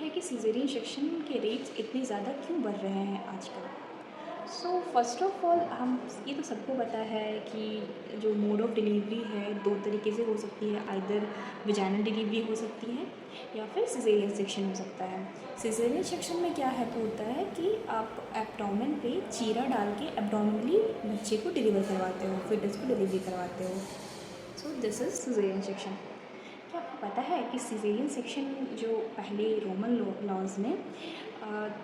है कि caesarean section के रेट्स इतने ज़्यादा क्यों बढ़ रहे हैं आजकल? सो फर्स्ट ऑफ ऑल हम ये तो सबको पता है कि जो मोड ऑफ़ डिलीवरी है 2 तरीके से हो सकती है, आइदर वेजाइनल डिलीवरी हो सकती है या फिर सिज़ेरियन सेक्शन हो सकता है। सिज़ेरियन सेक्शन में क्या है होता है कि आप एब्डोमेन पे चीरा डाल के एब्डोमिनली बच्चे को डिलीवर करवाते हो, फ़ीटस को डिलीवरी करवाते हो। So this is caesarean section. क्या आपको पता है कि सिज़ेरियन सेक्शन जो पहले रोमन लॉज़ में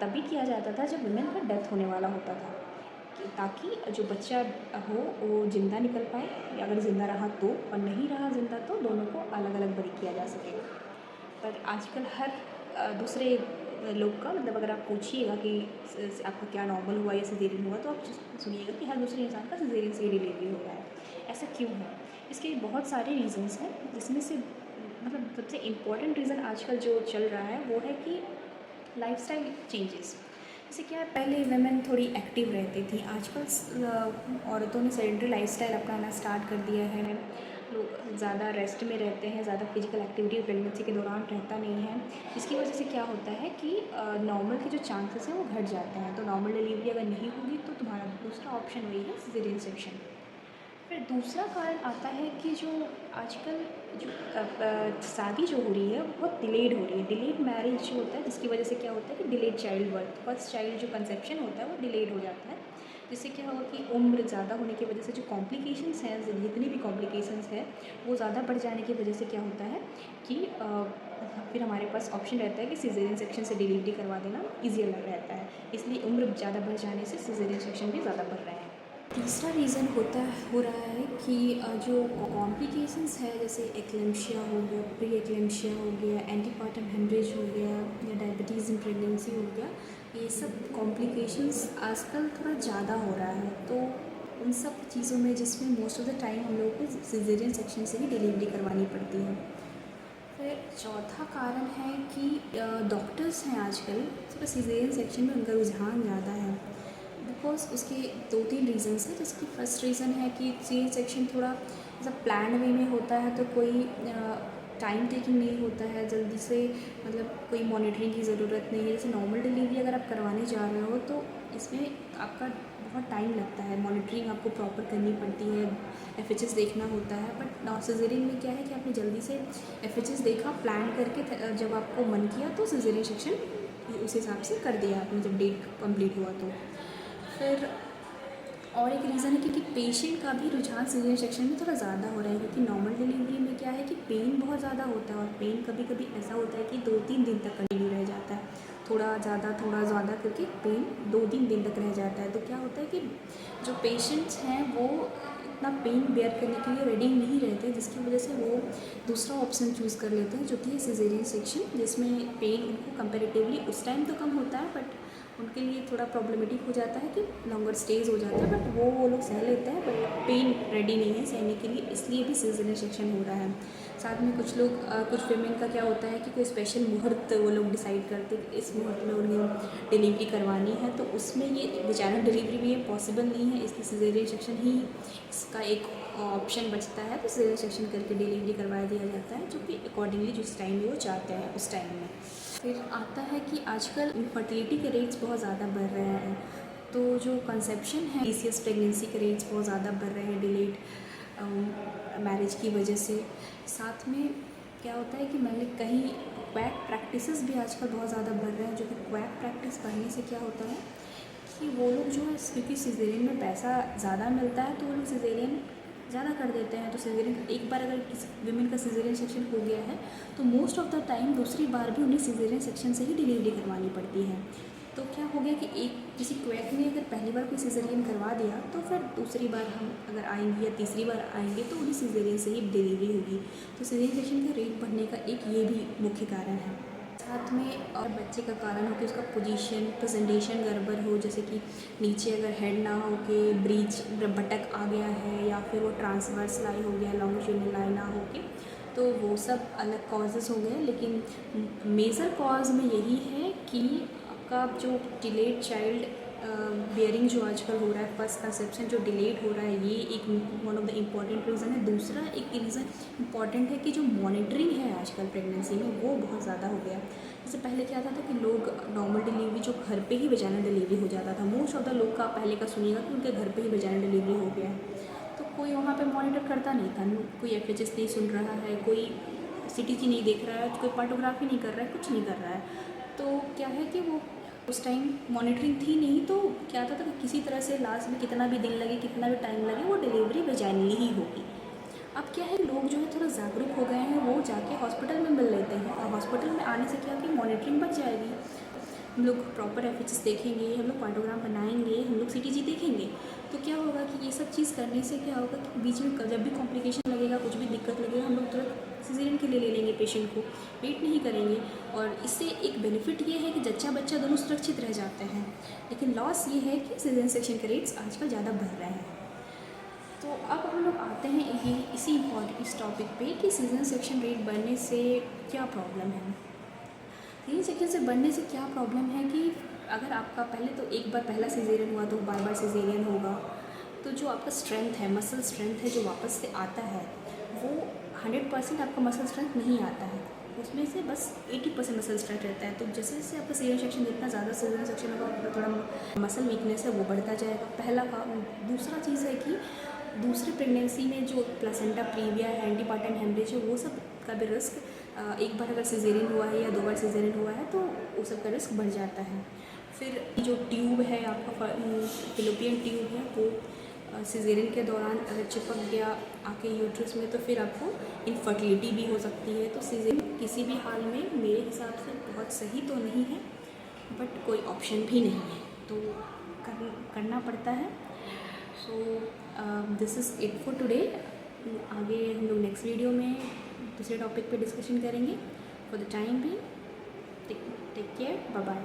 तभी किया जाता था जब वुमेन का डेथ होने वाला होता था, कि ताकि जो बच्चा हो वो ज़िंदा निकल पाए, या अगर ज़िंदा रहा तो, और नहीं रहा ज़िंदा तो दोनों को अलग अलग बरी किया जा सके। पर आजकल हर दूसरे लोग का मतलब अगर आप पूछिएगा कि आपका क्या नॉर्मल हुआ या सिज़ेरियन हुआ, तो आप सुनिएगा कि हर दूसरे इंसान का सिज़ेरियन से ही डिलीवरी हो रहा है। ऐसा क्यों है? इसके बहुत सारे रीज़न्स हैं, जिसमें से मतलब सबसे इम्पोर्टेंट रीज़न आजकल जो चल रहा है वो है कि लाइफस्टाइल चेंजेस। जैसे क्या है, पहले वुमेन थोड़ी एक्टिव रहती थी, आजकल औरतों ने सेडेंटरी लाइफस्टाइल अपनाना स्टार्ट कर दिया है। लोग ज़्यादा रेस्ट में रहते हैं, ज़्यादा फिजिकल एक्टिविटी प्रेगनेंसी के दौरान रहता नहीं है, जिसकी वजह से क्या होता है कि नॉर्मल के जो चांसेस हैं वो घट जाते हैं। तो नॉर्मल डिलीवरी अगर नहीं होगी तो तुम्हारा दूसरा ऑप्शन वही है, सिज़ेरियन सेक्शन। फिर दूसरा कारण आता है कि जो आजकल जो शादी जो हो रही है वो बहुत डिलेड हो रही है। डिलेड मैरिज जो होता है, जिसकी वजह से क्या होता है कि delayed child birth, first child जो कंसेप्शन होता है वो डिलेड हो जाता है। जिससे क्या होगा कि उम्र ज़्यादा होने की वजह से जो कॉम्प्लिकेशंस हैं, जितनी भी कॉम्प्लिकेशंस है वो ज़्यादा बढ़ जाने की वजह से क्या होता है कि फिर हमारे पास ऑप्शन रहता है कि सिज़ेरियन सेक्शन से डिलीवरी करवा देना ईज़ियर रहता है। इसलिए उम्र ज़्यादा बढ़ जाने से सिज़ेरियन सेक्शन भी ज़्यादा बढ़ रहे हैं। तीसरा रीज़न हो रहा है कि जो कॉम्प्लिकेशंस है, जैसे एक्लेम्शिया हो गया, प्री एक्लेम्शिया हो गया, एंटीपार्टम हेमरेज हो गया, या डायबिटीज़ इन प्रेगनेंसी हो गया, ये सब कॉम्प्लिकेशंस आजकल थोड़ा ज़्यादा हो रहा है। तो उन सब चीज़ों में, जिसमें मोस्ट ऑफ़ द टाइम हम लोगों को सिज़ेरियन सेक्शन से ही डिलीवरी करवानी पड़ती है। फिर चौथा कारण है कि डॉक्टर्स हैं आजकल थोड़ा सिज़ेरियन सेक्शन में उनका रुझान ज़्यादा है, बिकॉज उसके 2-3 रीज़न्स हैं। जैसे कि फर्स्ट रीज़न है कि सिज़ेरियन सेक्शन थोड़ा ऐसा प्लान वे में होता है, तो कोई टाइम टेकिंग नहीं होता है जल्दी से, मतलब कोई मॉनिटरिंग की ज़रूरत नहीं है। जैसे नॉर्मल डिलीवरी अगर आप करवाने जा रहे हो तो इसमें आपका बहुत टाइम लगता है, मॉनिटरिंग आपको प्रॉपर करनी पड़ती है, एफएचएस देखना होता है। बट सिज़ेरियन में क्या है कि आपने जल्दी से एफएचएस देखा, प्लान करके जब आपको मन किया तो सिज़ेरियन सेक्शन उस हिसाब से कर दिया आपने, जब डेट कंप्लीट हुआ तो। फिर और एक रीज़न है क्योंकि पेशेंट का भी रुझान सिज़ेरियन सेक्शन में थोड़ा ज़्यादा हो रहा है, क्योंकि नॉर्मल डिलीवरी में क्या है कि पेन बहुत ज़्यादा होता है, और पेन कभी कभी ऐसा होता है कि 2-3 दिन तक कंटिन्यू रह जाता है। थोड़ा ज़्यादा करके पेन 2-3 दिन तक रह जाता है। तो क्या होता है कि जो पेशेंट्स हैं वो इतना पेन बेयर करने के लिए रेडी नहीं रहते, जिसकी वजह से वो दूसरा ऑप्शन चूज़ कर लेते हैं, जो कि है सिज़ेरियन सेक्शन, जिसमें पेन उनको कंपेरेटिवली उस टाइम तो कम होता है, बट उनके लिए थोड़ा प्रॉब्लमेटिक हो जाता है कि लॉन्गर स्टेज हो जाता है। बट वो लोग सह लेते हैं, बट पेन रेडी नहीं है सहने के लिए, इसलिए भी सिज़ेरियन सेक्शन हो रहा है। साथ में कुछ लोग कुछ वीमेन का क्या होता है कि कोई स्पेशल मुहूर्त वो लोग डिसाइड करते हैं कि इस मुहूर्त में उन्हें डिलीवरी करवानी है, तो उसमें ये वेजाइनल डिलीवरी भी ये पॉसिबल नहीं है, इसलिए सिज़ेरियन सेक्शन ही इसका एक ऑप्शन बचता है। तो सिज़ेरियन सेक्शन करके डिलीवरी करवा दिया जाता है, जो कि अकॉर्डिंगली जिस टाइम में वो चाहते हैं उस टाइम में। फिर आता है कि आजकल इनफर्टिलिटी के रेट्स बहुत ज़्यादा बढ़ रहे हैं, तो जो कंसेप्शन है, टीसीएस प्रेगनेंसी के रेट्स बहुत ज़्यादा बढ़ रहे हैं डिलेड मैरिज की वजह से। साथ में क्या होता है कि मैंने कहीं क्वैक प्रैक्टिसेस भी आजकल बहुत ज़्यादा बढ़ रहे हैं, जो कि क्वैक प्रैक्टिस बढ़ने से क्या होता है कि वो लोग जो है, क्योंकि सिज़ेरियन में पैसा ज़्यादा मिलता है, तो वो लोग सिज़ेरियन ज़्यादा कर देते हैं। तो सिज़ेरियन एक बार अगर किसी विमेन का सिज़ेरियन सेक्शन हो गया है, तो मोस्ट ऑफ़ द टाइम दूसरी बार भी उन्हें सिज़ेरियन सेक्शन से ही डिलीवरी करवानी पड़ती है। तो क्या हो गया कि एक किसी क्वैक ने अगर पहली बार कोई सिज़ेरियन करवा दिया, तो फिर दूसरी बार हम अगर आएंगे या तीसरी बार आएंगे तो उन्हें सिज़ेरियन से ही डिलीवरी होगी। तो सिज़ेरियन सेक्शन का रेट बढ़ने का एक ये भी मुख्य कारण है। साथ में और बच्चे का कारण हो कि उसका पोजीशन प्रेजेंटेशन गड़बड़ हो, जैसे कि नीचे अगर हेड ना हो के ब्रीच बटक आ गया है, या फिर वो ट्रांसवर्स लाई हो गया, लॉन्गिट्यूडिनल लाई ना हो के, तो वो सब अलग कॉजेज़ हो गए। लेकिन मेजर कॉज में यही है कि आपका जो डिलेड चाइल्ड बियरिंग जो आजकल हो रहा है, फर्स्ट कंसेप्शन जो डिलेड हो रहा है, ये एक one of the important reason है। दूसरा एक रीज़न इम्पॉर्टेंट है कि जो मॉनिटरिंग है आजकल प्रेगनेंसी में वो बहुत ज़्यादा हो गया। जैसे पहले क्या था कि लोग नॉर्मल डिलीवरी जो घर पे ही वेजाइनल डिलीवरी हो जाता था, मोस्ट ऑफ द लोग का पहले का सुनिएगा कि उनके घर पे ही वेजाइनल डिलीवरी हो गया है। तो कोई वहाँ पे मॉनिटर करता नहीं था, कोई एफएचएस नहीं सुन रहा है, कोई सीटीजी नहीं देख रहा है, कोई पार्टोग्राफी नहीं कर रहा है, कुछ नहीं कर रहा है। तो क्या है कि वो उस टाइम मॉनिटरिंग थी नहीं, तो क्या आता था कि किसी तरह से लास्ट में कितना भी दिन लगे, कितना भी टाइम लगे, वो डिलीवरी वेजाइनली ही होगी। अब क्या है, लोग जो है थोड़ा जागरूक हो गए हैं, वो जाके हॉस्पिटल में मिल लेते हैं, और हॉस्पिटल में आने से क्या कि मॉनिटरिंग बढ़ जाएगी। हम लोग प्रॉपर एफएचएस देखेंगे, हम लोग पार्टोग्राम बनाएंगे, हम लोग सीटीजी देखेंगे। तो क्या होगा कि ये सब चीज़ करने से क्या होगा कि बीच में जब भी कॉम्प्लिकेशन लगेगा, कुछ भी दिक्कत लगेगा, हम लोग तुरंत सिजेरियन के लिए ले लेंगे पेशेंट को, वेट नहीं करेंगे। और इससे एक बेनिफिट ये है कि जच्चा बच्चा दोनों सुरक्षित रह जाते हैं। लेकिन लॉस ये है कि सिजेरियन सेक्शन के रेट्स आजकल ज़्यादा बढ़ रहे हैं। तो अब हम लोग आते हैं इस टॉपिक पे कि सिजेरियन सेक्शन रेट बढ़ने से क्या प्रॉब्लम है। सिजेरियन सेक्शन से बढ़ने से क्या प्रॉब्लम है कि अगर आपका पहले तो एक बार पहला सिजेरियन हुआ तो बार बार सिजेरियन होगा, तो जो आपका स्ट्रेंथ है, मसल स्ट्रेंथ है जो वापस से आता है, वो 100% आपका मसल स्ट्रेंथ नहीं आता है, उसमें से बस 80% मसल स्ट्रेंथ रहता है। तो जैसे जैसे आपका सिजेरियन सेक्शन जितना ज़्यादा सिजेरियन सेक्शन होगा, आपका थोड़ा मसल वीकनेस है वो बढ़ता जाएगा, पहला का। दूसरा चीज़ है कि दूसरे प्रेगनेंसी में जो प्लासेंटा प्रीविया है, एंटीपार्टम हेमरेज है, वो सब का भी रिस्क, एक बार अगर सिजेरियन हुआ है या 2 बार सिजेरियन हुआ है तो वो सब का रिस्क बढ़ जाता है। फिर जो ट्यूब है आपका, फिलोपियन ट्यूब है, वो सिजेरियन के दौरान अगर चिपक गया आके यूट्रस में, तो फिर आपको इनफर्टिलिटी भी हो सकती है। तो सिजेरियन किसी भी हाल में मेरे हिसाब से बहुत सही तो नहीं है, बट कोई ऑप्शन भी नहीं है, तो करना पड़ता है। So this is it for today. आगे हम लोग नेक्स्ट वीडियो में दूसरे टॉपिक पे डिस्कशन करेंगे। फॉर द टाइम भी टेक केयर, बाय बाय।